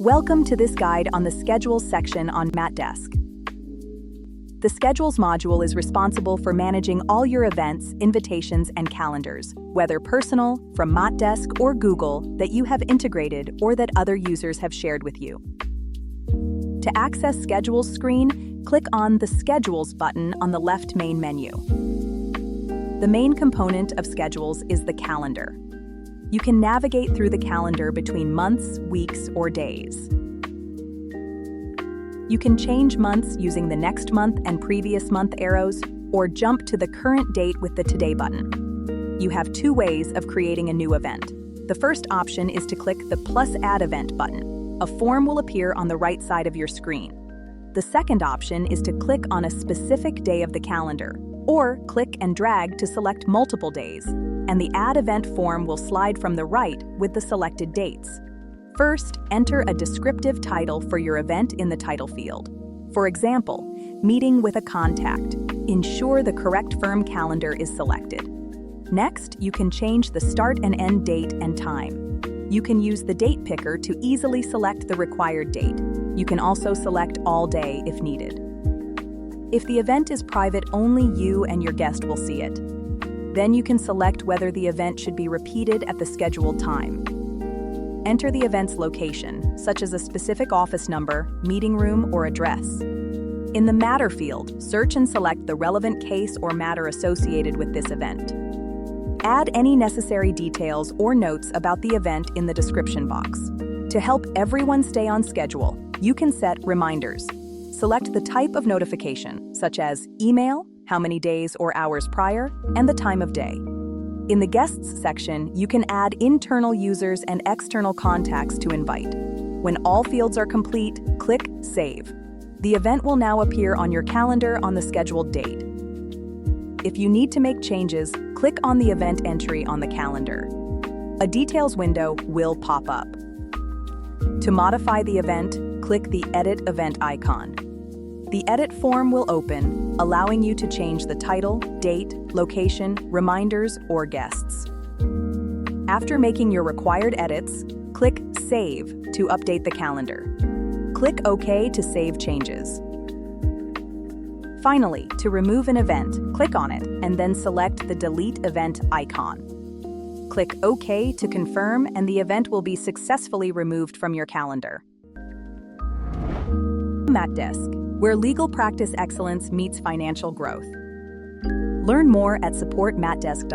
Welcome to this guide on the Schedules section on Maatdesk. The Schedules module is responsible for managing all your events, invitations, and calendars, whether personal, from Maatdesk or Google, that you have integrated or that other users have shared with you. To access Schedules screen, click on the Schedules button on the left main menu. The main component of Schedules is the calendar. You can navigate through the calendar between months, weeks, or days. You can change months using the next month and previous month arrows, or jump to the current date with the Today button. You have two ways of creating a new event. The first option is to click the plus Add Event button. A form will appear on the right side of your screen. The second option is to click on a specific day of the calendar, or click and drag to select multiple days, and the Add Event form will slide from the right with the selected dates. First, enter a descriptive title for your event in the title field. For example, Meeting with a Contact. Ensure the correct firm calendar is selected. Next, you can change the start and end date and time. You can use the date picker to easily select the required date. You can also select all day if needed. If the event is private, only you and your guest will see it. Then you can select whether the event should be repeated at the scheduled time. Enter the event's location, such as a specific office number, meeting room, or address. In the Matter field, search and select the relevant case or matter associated with this event. Add any necessary details or notes about the event in the description box. To help everyone stay on schedule, you can set reminders. Select the type of notification, such as email, how many days or hours prior, and the time of day. In the Guests section, you can add internal users and external contacts to invite. When all fields are complete, click Save. The event will now appear on your calendar on the scheduled date. If you need to make changes, click on the event entry on the calendar. A details window will pop up. To modify the event, click the Edit Event icon. The edit form will open, allowing you to change the title, date, location, reminders, or guests. After making your required edits, click Save to update the calendar. Click OK to save changes. Finally, to remove an event, click on it and then select the Delete Event icon. Click OK to confirm, and the event will be successfully removed from your calendar. Maatdesk, where legal practice excellence meets financial growth. Learn more at supportmaatdesk.com.